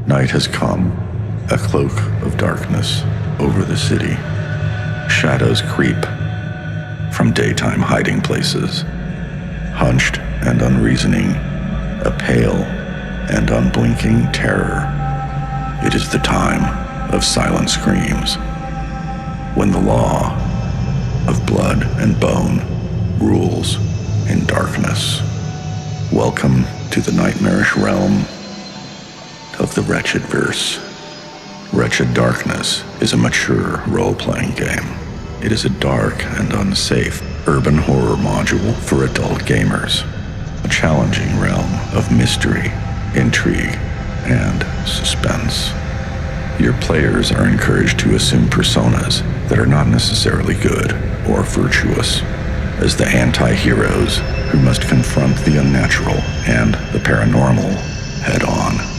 Night has come, a cloak of darkness over the city. Shadows creep from daytime hiding places. Hunched and unreasoning, a pale and unblinking terror. It is the time of silent screams, when the law of blood and bone rules in darkness. Welcome to the nightmarish realm of the Wretched verse. Wretched Darkness is a mature role-playing game. It is a dark and unsafe urban horror module for adult gamers. A challenging realm of mystery, intrigue, and suspense. Your players are encouraged to assume personas that are not necessarily good or virtuous, as the anti-heroes who must confront the unnatural and the paranormal head-on.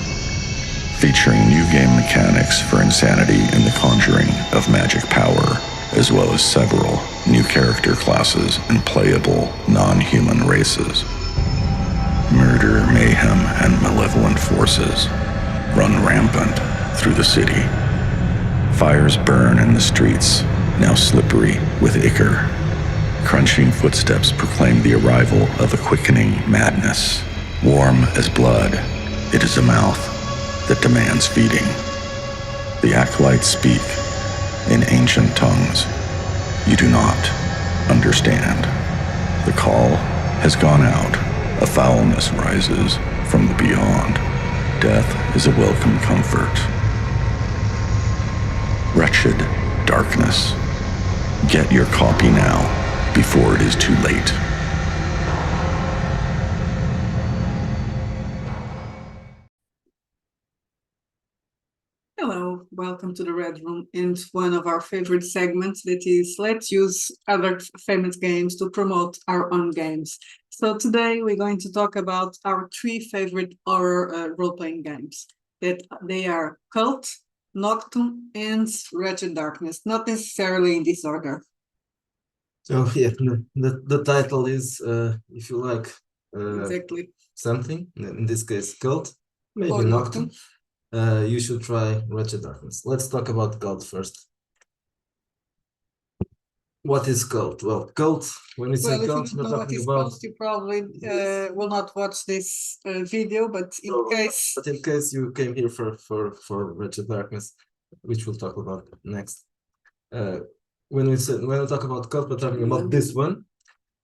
Featuring new game mechanics for insanity and the conjuring of magic power, as well as several new character classes and playable non-human races. Murder, mayhem, and malevolent forces run rampant through the city. Fires burn in the streets, now slippery with ichor. Crunching footsteps proclaim the arrival of a quickening madness. Warm as blood, it is a mouth that demands feeding. The acolytes speak in ancient tongues you do not understand. The call has gone out. A foulness rises from the beyond. Death is a welcome comfort. Wretched Darkness. Get your copy now, before it is too late. Hello, welcome to the Red Room and one of our favorite segments, that is, let's use other famous games to promote our own games. So today we're going to talk about our three favorite horror role-playing games. That they are Kult, Noctum, and Wretched Darkness, not necessarily in this order. So yeah, the title is, if you like, Exactly. something, in this case, Cult, maybe Or Noctum. You should try Wretched Darkness. Let's talk about Cult first. What is Cult? Well, Cult, when we say Well, if you Cult, don't we're know what talking is about... Kult, you probably will not watch this video, but in case you came here for Wretched Darkness, which we'll talk about next. When we talk about Cult, we're talking about this one,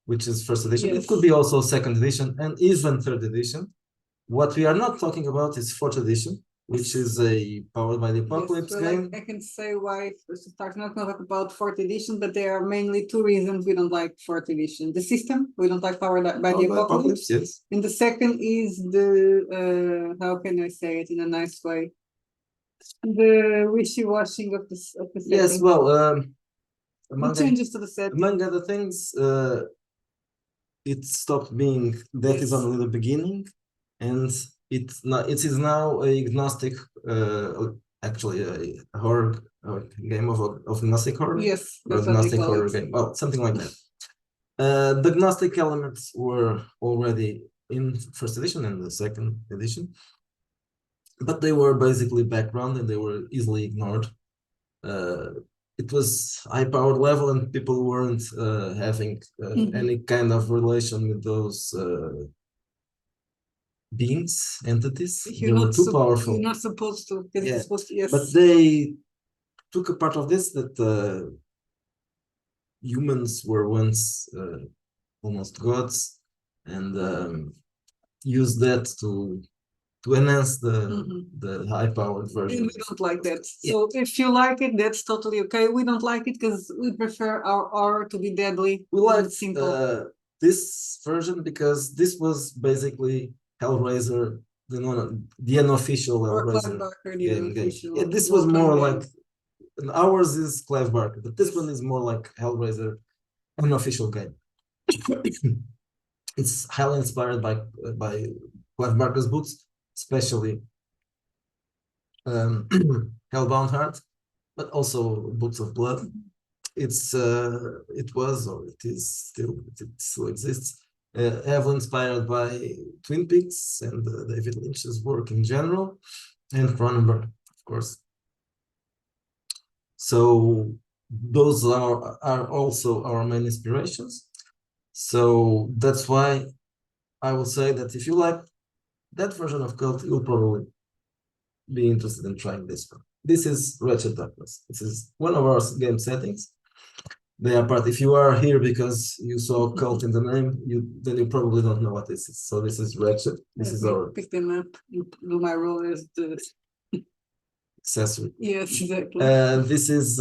which is first edition. Yes. It could be also second edition and even third edition. What we are not talking about is fourth edition, which is a Powered by the Apocalypse Yes, game. I can say why start not talk about fourth edition, but there are mainly two reasons we don't like fourth edition. The system, we don't like Powered by the Apocalypse. Yes. And the second is the how can I say it in a nice way? The wishy-washing of the setting. Yes, well, the changes to the setting. Among other things, it stopped being that is only the beginning, and it is now a agnostic, actually a horror game of agnostic horror. Yes, or agnostic horror game. Well, something like that. The agnostic elements were already in first edition and the second edition, but they were basically background and they were easily ignored. It was high-powered level and people weren't having any kind of relation with those beings, entities. They were too powerful. You're not supposed to. Yeah. Yes. But they took a part of this, that humans were once almost gods, and used that to enhance the high-powered version. And we don't like that. So if you like it, that's totally okay. We don't like it because we prefer our horror to be deadly. We like simple. this version because this was basically Hellraiser, the unofficial Hellraiser game. Yeah, this was more like, ours is Clive Barker, but this one is more like Hellraiser, unofficial game. It's highly inspired by Clive Barker's books, especially Hellbound Heart, but also Books of Blood. It was, or it is still, it still exists, heavily inspired by Twin Peaks and David Lynch's work in general. and Cronenberg, of course. So those are also our main inspirations. So that's why I will say that if you like that version of Cult, you'll probably be interested in trying this one. This is Wretched Darkness. This is one of our game settings. They are part. If you are here because you saw Cult in the name, then you probably don't know what this is. So this is Wretched. This is our pick them up and do my role as the accessory. yes, exactly. This is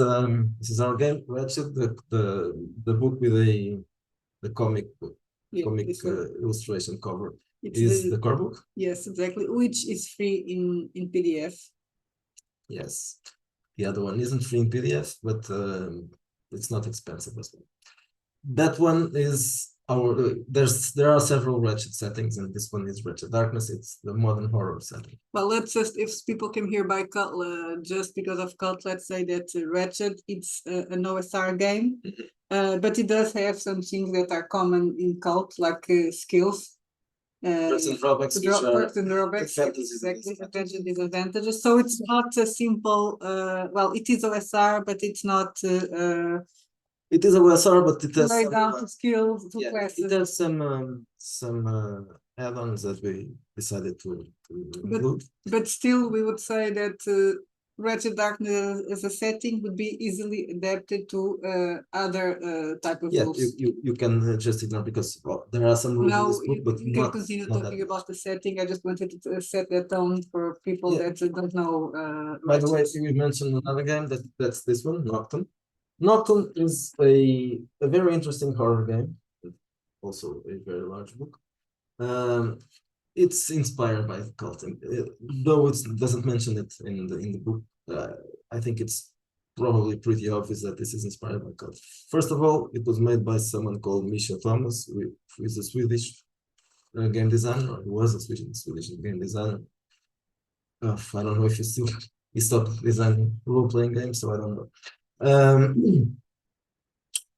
our game, Wretched, the book with the comic book, Yeah, comic this one. illustration cover It's is the core book. yes, exactly, which is free in PDF. Yes, the other one isn't free in PDF, but it's not expensive as well. That one is our. There are several Wretched settings, and this one is Wretched Darkness. It's the modern horror setting. Well, let's just, if people came here by Cult, just because of Cult, let's say that Wretched, it's an OSR game, but it does have some things that are common in Cult, like skills. Perks and drawbacks, which are Perks and drawbacks, advantages and exactly, advantages and disadvantages. So it's not a simple, well, it is OSR, but it's not it is a OSR, but it has right down to skills, to yeah, classes. it has some add-ons that we decided to include. But still, we would say that Wretched Darkness as a setting would be easily adapted to other type of Yeah, rules. you can just ignore because there are some rules in Now this book, but you can not, continue not talking that. about the setting. I just wanted to set that tone for people Yeah. that don't know. By the way, we mentioned another game that's this one, Noctum. Noctum is a very interesting horror game, also a very large book. It's inspired by Cult, though it doesn't mention it in the book. I think it's probably pretty obvious that this is inspired by Cult. First of all, it was made by someone called Misha Thomas, who is a Swedish game designer, or was a Swedish game designer. I don't know if he stopped designing role-playing games, so I don't know.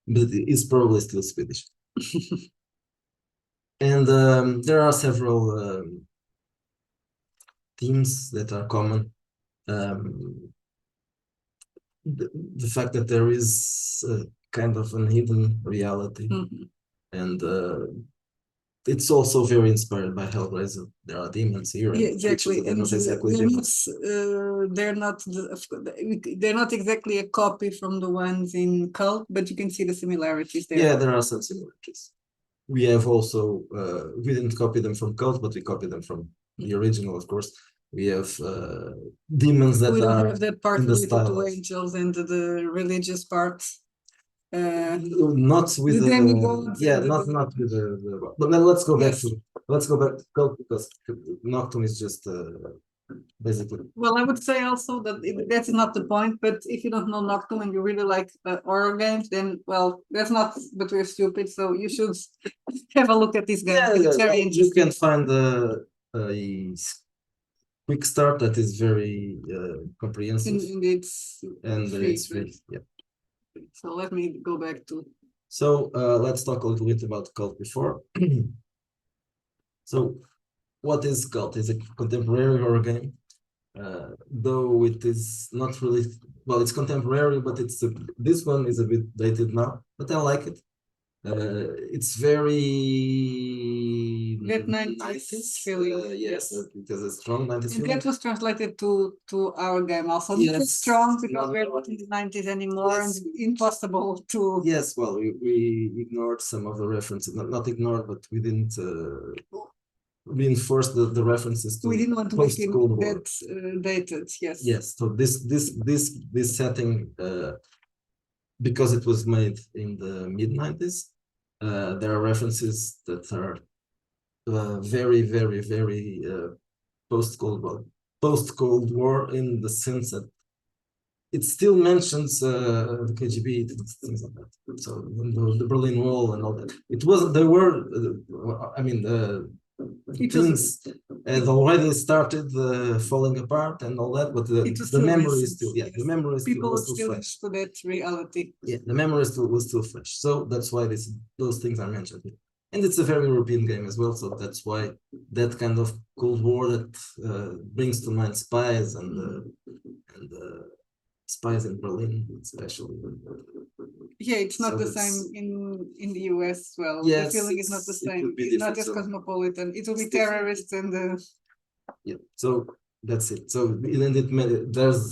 But he's probably still Swedish. And there are several themes that are common. The fact that there is kind of an hidden reality, and it's also very inspired by Hellraiser. There are demons here, Yeah, and exactly. they're And not exactly they're demons. they're not exactly a copy from the ones in Cult, but you can see the similarities there. Yeah, there are some similarities. We have also we didn't copy them from Cult, but we copied them from the original, of course. We have demons that We don't are have that part in the related style to of angels and the religious part. not with the demigods yeah, and not with the but then let's go back to Cult because Noctum is just basically. Well, I would say also that that's not the point, but if you don't know Noctum and you really like horror games, then, well, that's not, but we're stupid, so you should have a look at this game. It's very interesting. You can find a quick start that is very comprehensive. And it's free. Yeah. So let me go back to. So let's talk a little bit about Cult before. So what is Cult? It's a contemporary horror game. Though it is not really, well, it's contemporary, but this one is a bit dated now, but I like it. It's very That 90s feeling. yes, it has a strong 90s And feeling. that was translated to our game also. Yes. It's strong because we're not in the 90s anymore, Yes. and impossible to. Yes, well, we ignored some of the references, not ignored, but we didn't reinforce the references to We didn't want to make it post-Cold War. that dated. Yes. Yes, so this setting, because it was made in the mid-90s, there are references that are very, very, very post-Cold War in the sense that it still mentions the KGB, things like that. So the Berlin Wall and all that. It wasn't. There were. I mean, things had already started falling apart and all that, but the memory is still. Yeah, the memory is people still fresh. to that reality. Yeah, the memory was still fresh. So that's why those things are mentioned here. And it's a very European game as well, so that's why that kind of Cold War that brings to mind spies and spies in Berlin, especially. Yeah, it's not So the same in the US as well. The Yes, feeling is not the it same. would be It's not different, just so- cosmopolitan. It will be It's different. terrorists and Yeah, so that's it. So there's,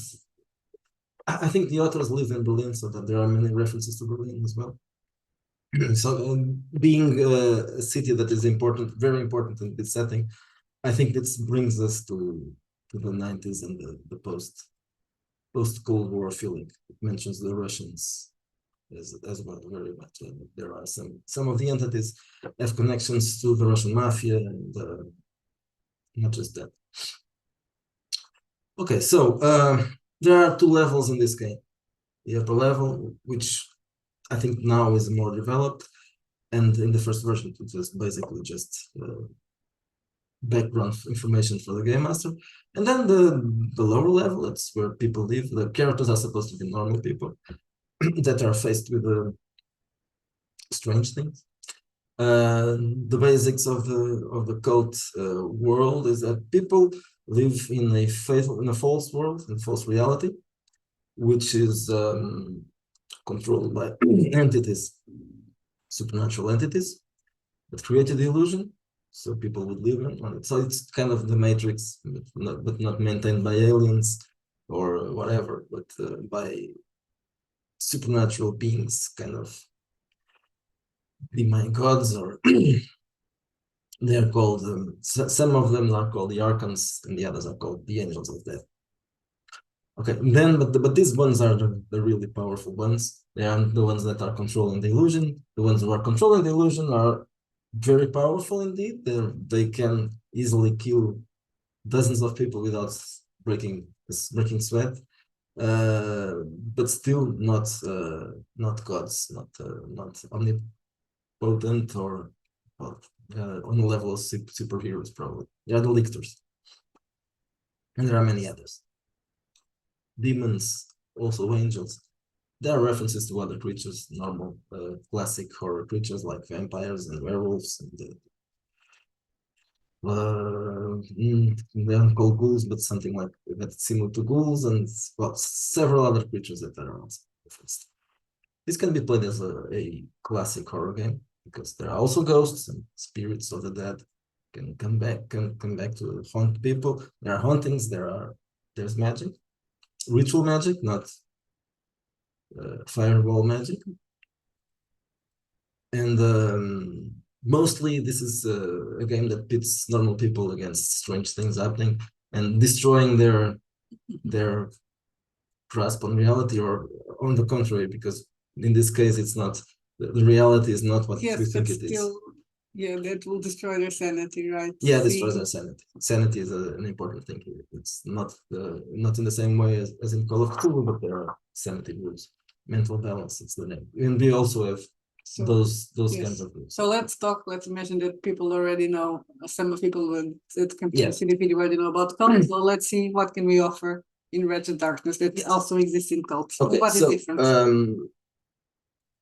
I think the authors live in Berlin, so that there are many references to Berlin as well. So being a city that is important, very important in this setting, I think this brings us to the 90s and the post-Cold War feeling. It mentions the Russians as well very much. There are some of the entities have connections to the Russian mafia and not just that. Okay, so there are two levels in this game. The upper level, which I think now is more developed, and in the first version it was basically just background information for the game master. And then the lower level, that's where people live. The characters are supposed to be normal people that are faced with strange things. The basics of the Cult world is that people live in a false world, in false reality, which is controlled by entities, supernatural entities that created the illusion, so people would live on it. So it's kind of the Matrix, but not maintained by aliens or whatever, but by supernatural beings, kind of divine gods, or they are called, some of them are called the Archons, and the others are called the Angels of Death. Okay, then, but these ones are the really powerful ones. They aren't the ones that are controlling the illusion. The ones who are controlling the illusion are very powerful indeed. They can easily kill dozens of people without breaking sweat, but still not gods, not omnipotent or on the level of superheroes, probably. They are the lictors, and there are many others. Demons, also angels. There are references to other creatures, normal classic horror creatures like vampires and werewolves, and they aren't called ghouls, but something like that's similar to ghouls, and well, several other creatures that are also referenced. This can be played as a classic horror game because there are also ghosts and spirits of the dead can come back to haunt people. There are hauntings. There's magic, ritual magic, not fireball magic, and mostly this is a game that pits normal people against strange things happening and destroying their grasp on reality, or on the contrary, because in this case it's not, the reality is not what yes, we think but it is. still, yeah, that will destroy their sanity, right? Yeah, destroys their sanity. Sanity is an important thing here. It's not in the same way as in Call of Cthulhu, but there are sanity rules. Mental balance, it's the name. And we also have those yes. kinds of rules. So let's imagine that people already know, some of people that can see the video already know about Cult. So let's see what can we offer in Wretched Darkness that also exists in Cult. Okay, what is different?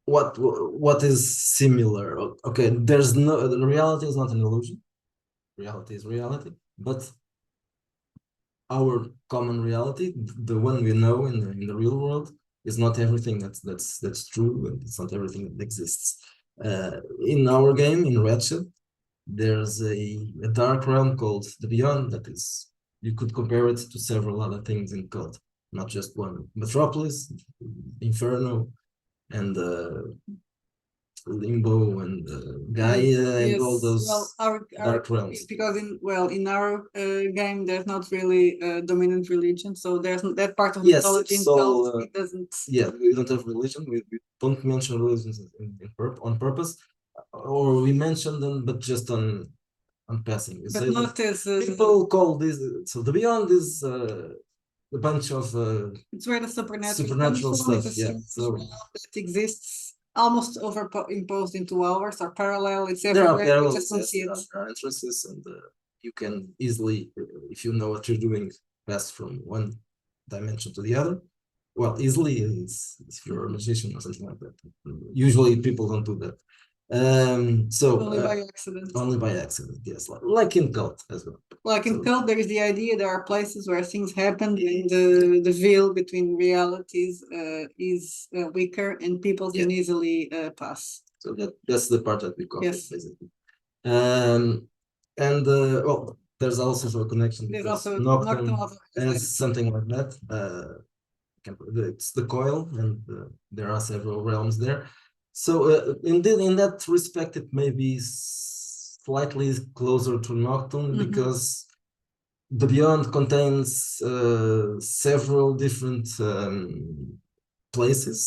What is similar? Okay, the reality is not an illusion. Reality is reality, but our common reality, the one we know in the real world, is not everything that's true, and it's not everything that exists. In our game, in Wretched, there's a dark realm called the Beyond that is, you could compare it to several other things in Cult, not just one. Metropolis, Inferno, and Limbo, and Gaia, and all those dark realms. Because in our game there's not really a dominant religion, so there's that part of mythology in Cult, it doesn't. Yeah, we don't have religion. We don't mention religions on purpose, or we mention them, but just on passing. We But say not as people call this. So the Beyond is a bunch of it's where the supernatural stuff. Yeah, so that exists almost imposed into ours, or parallel. It's there are everywhere. parallels, Just don't see it. there are entrances, and you can easily, if you know what you're doing, pass from one dimension to the other. Well, easily is if you're a magician or something like that. Usually people don't do that. So Only by accident. only by accident, yes, like in Cult as well. Like in So- Kult, there is the idea there are places where things happen and the veil between realities is weaker and people can easily pass. So that's the part that we covered, Yes. basically. And well, there's also a connection There's because also Noctum Noctum also has has that. something like that. It's the coil, and there are several realms there. So indeed, in that respect, it may be slightly closer to Noctum because the Beyond contains several different places,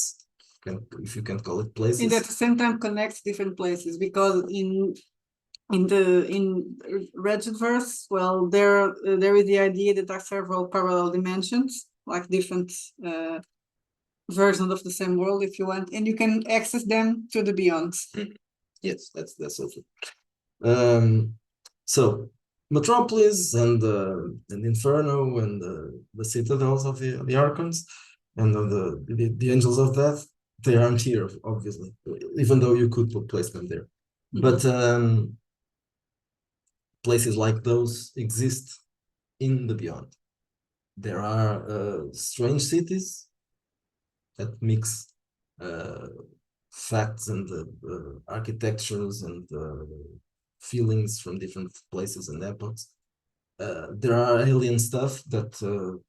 if you can call it places. And at the same time connects different places because in Wretched verse, well, there is the idea that there are several parallel dimensions, like different versions of the same world, if you want, and you can access them through the Beyonds. Yes, that's also. So Metropolis and Inferno and the citadels of the Archons and the angels of death, they aren't here, obviously, even though you could place them there. But places like those exist in the Beyond. There are strange cities that mix facts and architectures and feelings from different places and epochs. There are alien stuff that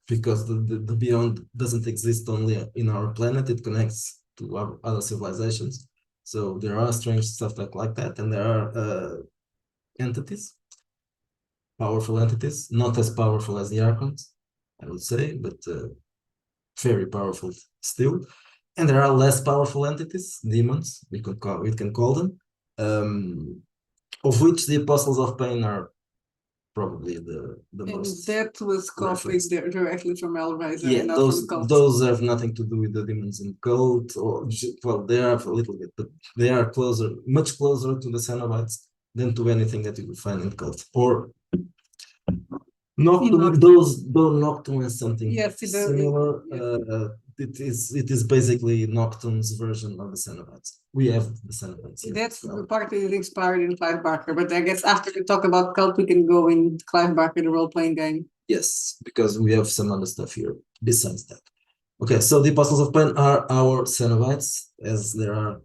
because the Beyond doesn't exist only in our planet, it connects to other civilizations. So there are strange stuff like that, and there are entities, powerful entities, not as powerful as the Archons, I would say, but very powerful still. And there are less powerful entities, demons, we can call them, of which the Apostles of Pain are probably the And most. that was copied directly from Hellraiser. Yeah, and not from Cult. those have nothing to do with the demons in Cult, or well, they have a little bit, but they are closer, much closer to the Cenobites than to anything that you would find in Cult. Or Noctum, though Noctum is something similar. It is basically Noctum's version of the Cenobites. We have the Cenobites here. That's the part that is inspired in Clive Barker, but I guess after we talk about Cult, we can go in Clive Barker, the role-playing game. Yes, because we have some other stuff here besides that. Okay, so the Apostles of Pain are our Cenobites, as there are,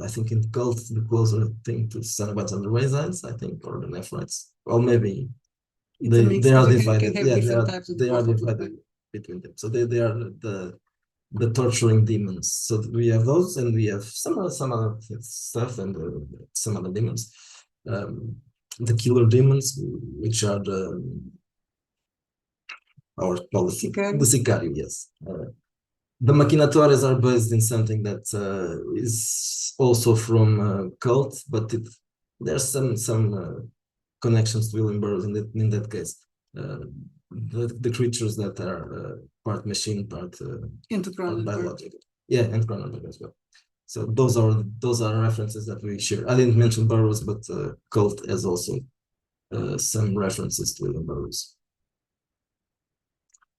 I think, in Cult, the closer thing to Cenobites and the Razites, I think, or the Nephrites. Well, maybe they are divided. Yeah, they are divided between them. So they are the torturing demons. So we have those, and we have some other stuff, and some other demons. The killer demons, which are the Sicario, yes. The Machinatores are based in something that is also from Cult, but there's some connections to William Burroughs in that case. The creatures that are part machine, part biological. Yeah, and Cronenberg as well. So those are references that we share. I didn't mention Burroughs, but Cult has also some references to William Burroughs.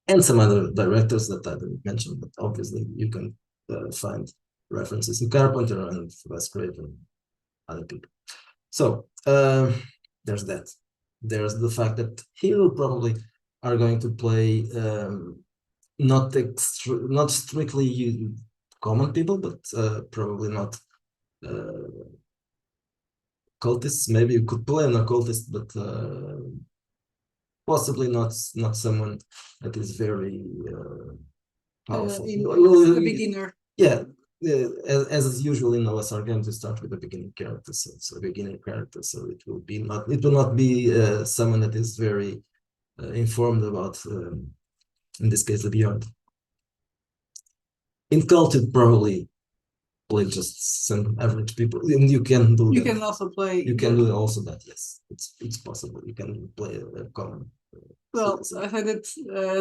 And some other directors that I didn't mention, but obviously you can find references in Carpenter and Wes Craven and other people. So there's that. There's the fact that here we probably are going to play not strictly common people, but probably not cultists. Maybe you could play an occultist, but possibly not someone that is very powerful. A beginner. Yeah, as usually in OSR games, you start with a beginning character, so a beginning character. So it will not be someone that is very informed about, in this case, the Beyond. In Cult, it probably play just some average people, and you can do. You can also play. You can do also that. Yes, it's possible. You can play a common. Well, I heard that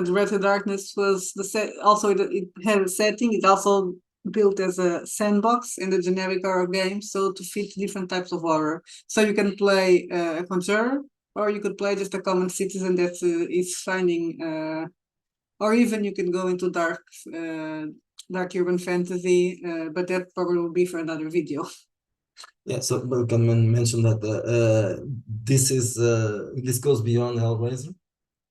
the Wretched Darkness was the set. Also, it had a setting. It also built as a sandbox in the generic horror game, so to fit different types of horror. So you can play a conjurer, or you could play just a common citizen that is finding, or even you can go into dark urban fantasy. But that probably will be for another video. Yeah, so we can mention that this goes beyond Hellraiser.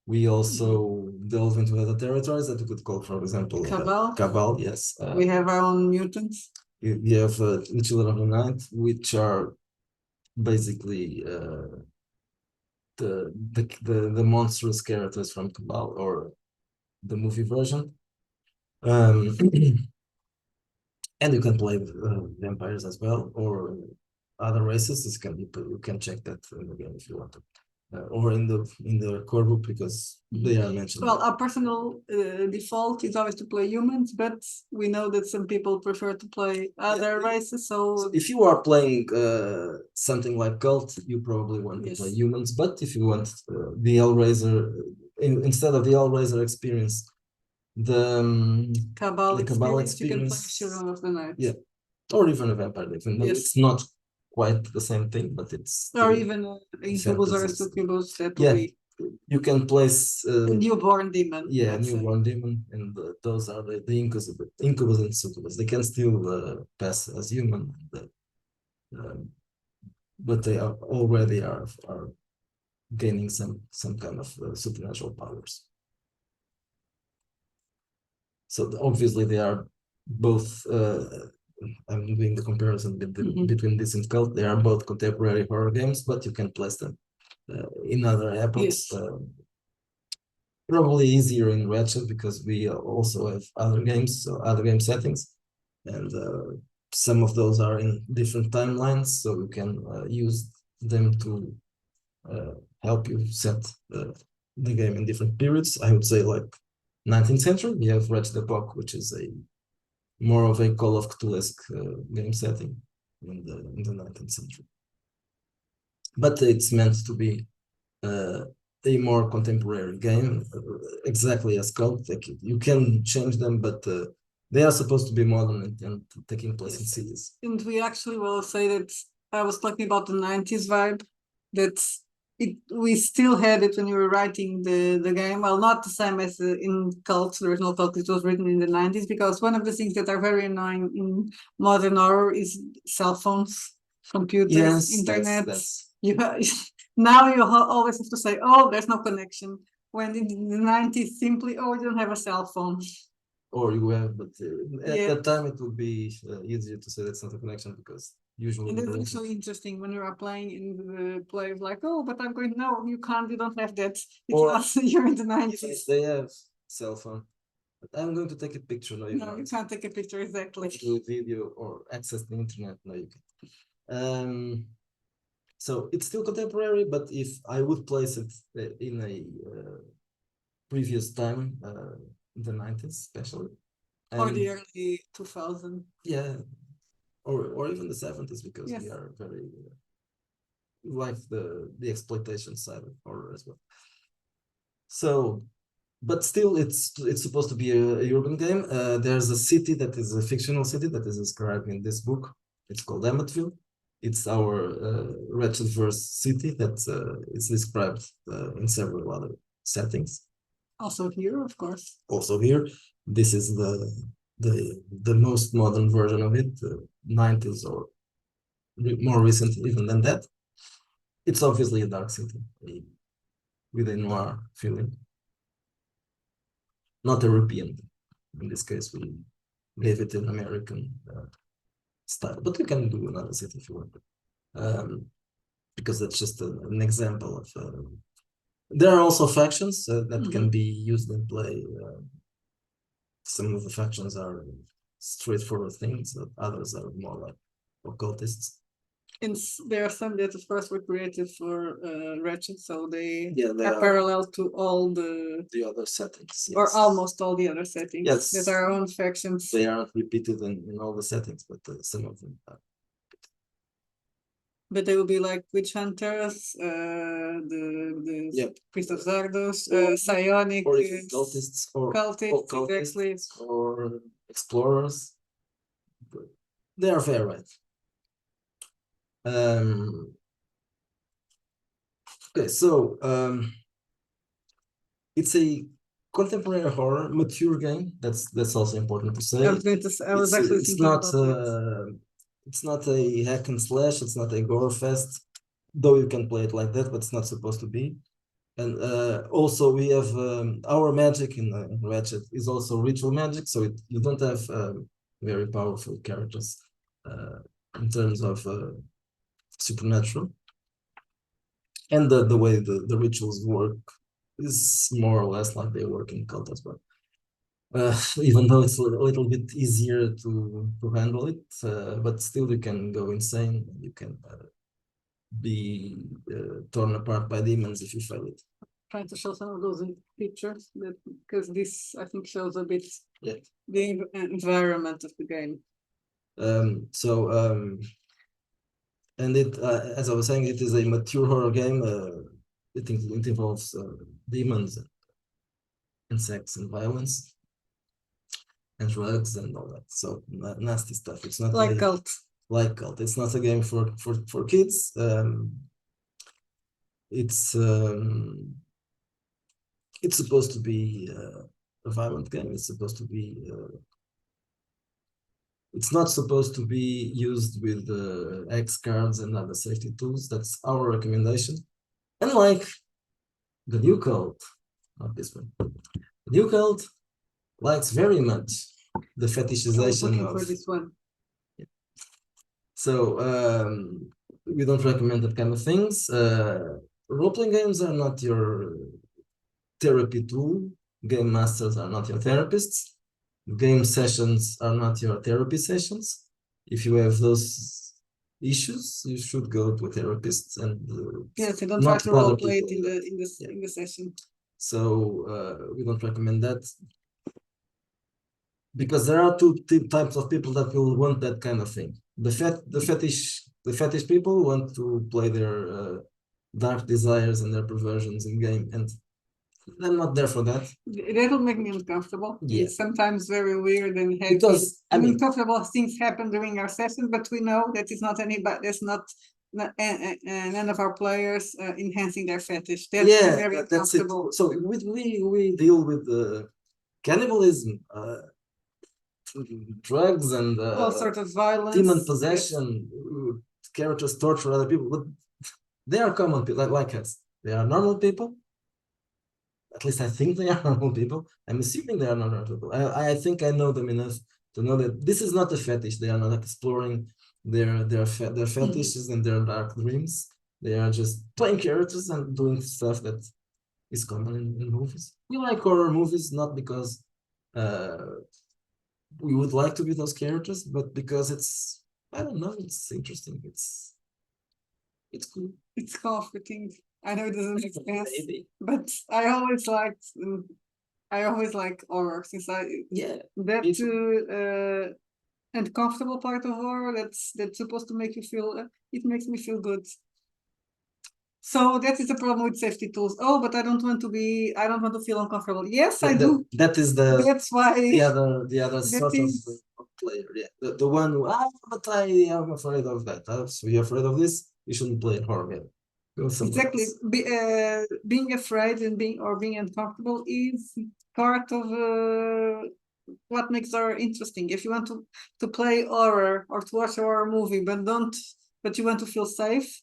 We also delve into other territories that you could call, for example, Cabal. Cabal. Yes, We have our own mutants. you have the Children of the Night, which are basically the monstrous characters from Cabal or the movie version. And you can play vampires as well, or other races. You can check that in the game if you want to, or in the core book because they are mentioned. Well, our personal default is always to play humans, but we know that some people prefer to play other races. So if you are playing something like Cult, you probably want to Yes. play humans. But if you want the Hellraiser, instead of the Hellraiser experience, the Cabal the Cabal experience, you can play experience, Children of the Night. yeah, or even a vampire. Even though Yes. it's not quite the same thing, but it's Or still even Incubus or fantasies. Succubus, that Yeah. will be You can place a newborn demon. yeah, let's say. newborn demon, and those are the incubus and succubus. They can still pass as human, but they are already are gaining some kind of supernatural powers. So obviously they are both. I'm doing the comparison between this and Cult. They are both contemporary horror games, but you can place them in other epochs. Yes. Probably easier in Wretched because we also have other games, so other game settings, and some of those are in different timelines, so you can use them to help you set the game in different periods. I would say like 19th century, we have Wretched Epoch, which is a more of a Call of Cthulhu-esque game setting in the 19th century. But it's meant to be a more contemporary game, exactly as Cult. You can change them, but they are supposed to be modern and taking place in cities. And we actually will say that I was talking about the 90s vibe, that we still had it when you were writing the game. Well, not the same as in Cult. There is no Cult. It was written in the 90s because one of the things that are very annoying in modern horror is cell phones, computers, Yes, internet. that's Now you always have to say, oh, there's no connection. When in the 90s, simply, oh, you don't have a cell phone. or you have, but at Yeah. that time it would be easier to say that's not a connection because usually And there it's isn't. actually interesting when you are playing in the play like, oh, but I'm going, no, you can't, you don't have that. It's Or- not, you're in the Even 90s. if they have cell phone, but I'm going to take a picture. No, you No, you can't take a picture exactly. do a video or access the internet. No, you can. So it's still contemporary, but if I would place it in a previous time, the 90s especially, Or the early 2000s. yeah, or even the 70s because Yes. we are very like the exploitation side of horror as well. So, but still, it's supposed to be a urban game. There's a city that is a fictional city that is described in this book. It's called Emmetsville. It's our Wretched verse city that is described in several other settings. Also here, of course. Also here, this is the most modern version of it, 90s or more recent even than that. It's obviously a dark city with a noir feeling. Not European. In this case, we gave it an American style, but we can do another city if you want. Because that's just an example of. There are also factions that can be used in play. Some of the factions are straightforward things, others are more like occultists. And there are some that, of course, were created for Wretched, so they they are parallel to all the other settings. or yes. almost all the other settings. Yes. That are our own factions. They aren't repeated in all the settings, but some of them are. But they will be like witch hunters, the Yep. priest of Zardos, Or- psionic, Or even cultists, or cultists, exactly. or explorers. They are varied. Okay, so it's a contemporary horror mature game. That's also important to say. I was actually It's thinking not about that. It's not a hack and slash. It's not a gore fest, though you can play it like that, but it's not supposed to be. And also we have our magic in Wretched is also ritual magic, so you don't have very powerful characters in terms of supernatural. And the way the rituals work is more or less like they work in Cult as well. Even though it's a little bit easier to handle it, but still you can go insane. You can be torn apart by demons if you fail it. Trying to show some of those pictures, because this I think shows a bit Yeah. the environment of the game. And it, as I was saying, it is a mature horror game. It involves demons and sex and violence and drugs and all that. So nasty stuff. It's not Like Cult. Like Cult. It's not a game for kids. It's supposed to be a violent game. It's supposed to be. It's not supposed to be used with X cards and other safety tools. That's our recommendation. Unlike the new Kult, not this one. The new Kult likes very much the fetishization of. For this one. So we don't recommend that kind of things. Role-playing games are not your therapy tool. Game masters are not your therapists. Game sessions are not your therapy sessions. If you have those issues, you should go to a therapist and yes, you don't try to role play it in the session. So we don't recommend that because there are two types of people that will want that kind of thing. The fetish people want to play their dark desires and their perversions in game, and I'm not there for that. That'll make me uncomfortable. Yeah. It's sometimes very weird and heavy. Because uncomfortable things happen during our session, but we know that it's not anybody. That's not none of our players enhancing their fetish. That's very uncomfortable. That's it. So we deal with cannibalism, drugs, and all sorts of violence, demon possession. Characters torture other people, but they are common people like us. They are normal people. At least I think they are normal people. I'm assuming they are not normal people. I think I know them enough to know that this is not a fetish. They are not exploring their fetishes and their dark dreams. They are just playing characters and doing stuff that is common in movies. We like horror movies not because we would like to be those characters, but because it's, I don't know, it's interesting. It's cool. It's comforting. I know it doesn't make sense, but I always like horror since that uncomfortable part of horror that's supposed to make you feel. It makes me feel good. So that is the problem with safety tools. Oh, but I don't want to feel uncomfortable. Yes, I do. That's why the other sort of player. Yeah, the one who but I am afraid of that. So you're afraid of this? You shouldn't play a horror game. Exactly. Being afraid and being uncomfortable is part of what makes horror interesting. If you want to play horror or to watch a horror movie, but you want to feel safe.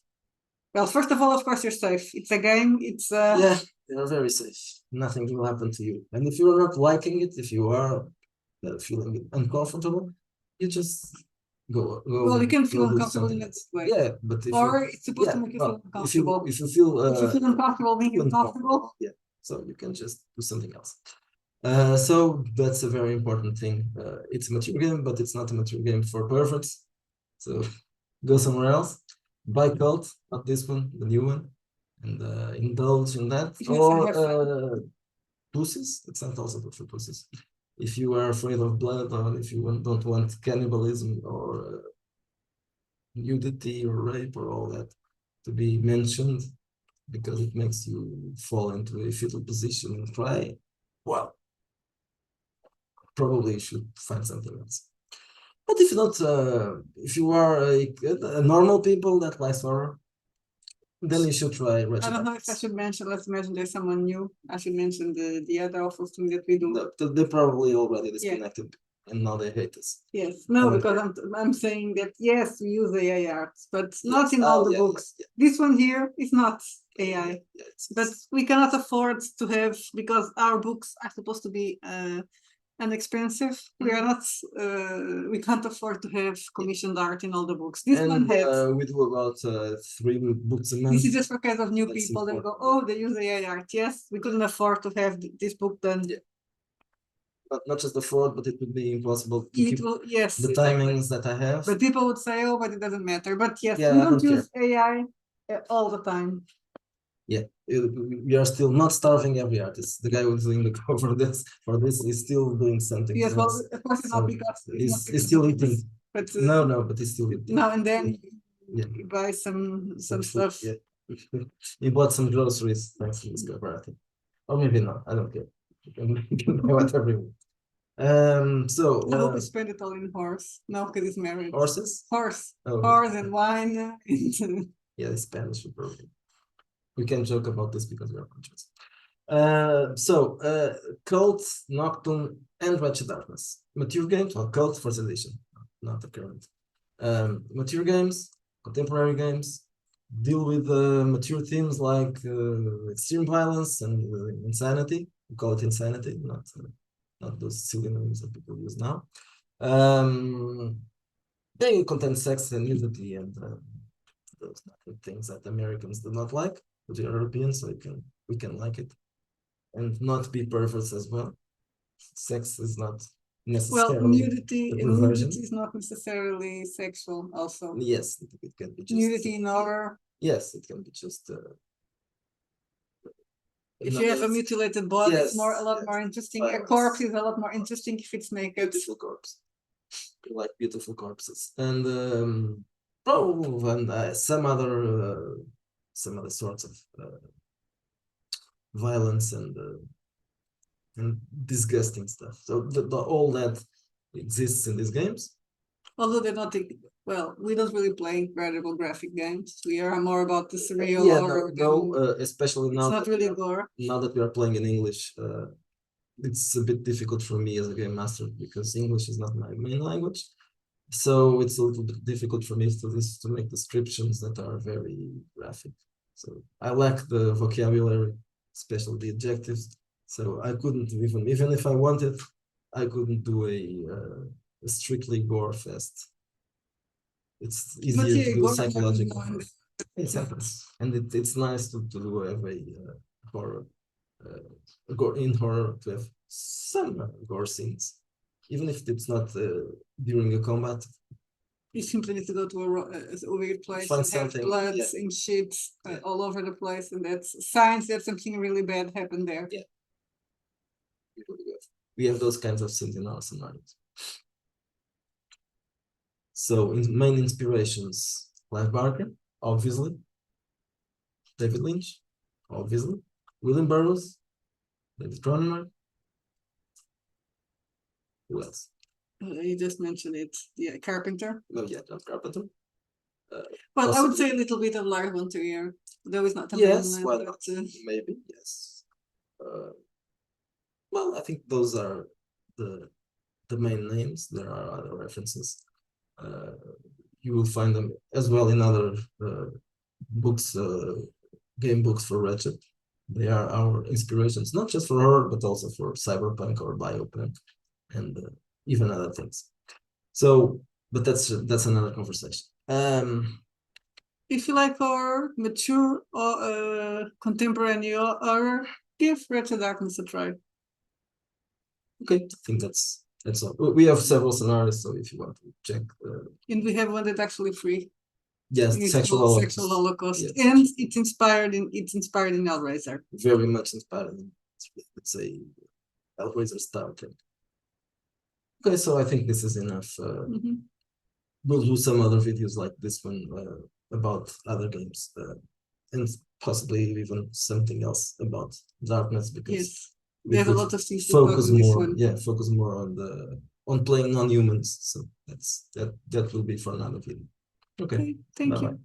Well, first of all, of course, you're safe. It's a game. It's yeah, you're very safe. Nothing will happen to you. And if you're not liking it, if you are feeling uncomfortable, you just go. Well, you can feel uncomfortable in that way. Yeah, but it's supposed to make you feel uncomfortable. If you feel uncomfortable, being uncomfortable. Yeah, so you can just do something else. So that's a very important thing. It's a mature game, but it's not a mature game for perverts. So go somewhere else. Buy Kult, not this one, the new one, and indulge in that. Or pussies. It's not also good for pussies. If you are afraid of blood, or if you don't want cannibalism or nudity or rape or all that to be mentioned, because it makes you fall into a fetal position and cry, well, probably you should find something else. But if not, if you are a normal people that likes horror, then you should try Wretched. I don't know if I should mention, let's imagine there's someone new. I should mention the other awful thing that we do. No, they probably already disconnected. and now they hate us. Yes, no, don't because I'm saying that yes, we use AI art, but not in Oh, all the yeah, books. yeah, This one here is not AI, yeah, but we cannot afford to have, because our books are supposed to be inexpensive. We are not. We can't afford to have commissioned art in all the books. This one and has. we do about 3 books a month. This is just for kind of new That's people. They go, important. oh, they use AI art. Yes, we couldn't afford to have this book done. Yeah. Not just afford, but it would be impossible to It keep will, yes, the timings that I have. but people would say, oh, but it doesn't matter. But yes, Yeah, we I don't don't use AI all the time. Yeah, we are still not starving every artist. The guy who's doing the cover for this is still doing something. Yes, well, else. of course, it's not So because he's still eating. but No, but he's still eating. now and then Yeah. you buy some food, stuff. Yeah. He bought some groceries thanks to this cover, I think. Or maybe not. I don't care. You can buy whatever you want. So I hope he spent it all in horse. No, because he's married. horses. Horse, Oh, horse and wine. yeah, the Spanish probably. We can joke about this because we are conscious. Kult, Noctum, and Wretched Darkness. Mature games, or Kult first edition, not the current. Mature games, contemporary games, deal with mature themes like extreme violence and insanity. We call it insanity, not those silly names that people use now. They contain sex and nudity and those things that Americans do not like, but the Europeans, so we can like it, and not be perverts as well. Sex is not necessarily nudity a perversion. is not necessarily sexual. Also, Yes, it can be just nudity in horror. Yes, it can be just. If you have a mutilated body, it's a lot more interesting. A corpse is a lot more interesting if it's naked. Beautiful corpse. We like beautiful corpses, and some other sorts of violence and disgusting stuff. So all that exists in these games. Although they're not, well, we don't really play incredible graphic games. We are more about the surreal horror. Especially now. It's not really gore. Now that we are playing in English, it's a bit difficult for me as a game master because English is not my main language. So it's a little bit difficult for me to make descriptions that are very graphic. So I lack the vocabulary, especially the adjectives. So I couldn't even if I wanted, I couldn't do a strictly gore fest. It's easier to do psychological. It happens, and it's nice to have a horror, in horror to have some gore scenes, even if it's not during a combat. You simply need to go to a weird place Find and have something, bloods and shit all over the place, and that's signs that something really bad happened there. Yeah. We have those kinds of scenes in our scenarios. So main inspirations: Clive Barker, obviously; David Lynch, obviously; William Burroughs, David Cronenberg. Who else? You just mentioned it. Yeah, Carpenter. Oh yeah, John Carpenter. Well, I would say a little bit of Lars von Trier, though it's not a yes, main well, one, but, maybe yes. Well, I think those are the main names. There are other references. You will find them as well in other books, game books for Wretched. They are our inspirations, not just for horror, but also for cyberpunk or biopunk, and even other things. So, but that's another conversation. If you like horror, mature or contemporary horror, give Wretched Darkness a try. Okay, I think that's all. We have several scenarios, so if you want to check. And we have one that's actually free. Yes, sexual Holocaust. Yes. And it's inspired in Hellraiser. Very much inspired. It's a Hellraiser style thing. Okay, so I think this is enough. We'll do some other videos like this one about other games, and possibly even something else about Darkness, because there's a lot of things to focus talk on this more. one. Yeah, focus more on playing non-humans. So that will be for another video. Okay, Thank you. Bye-bye.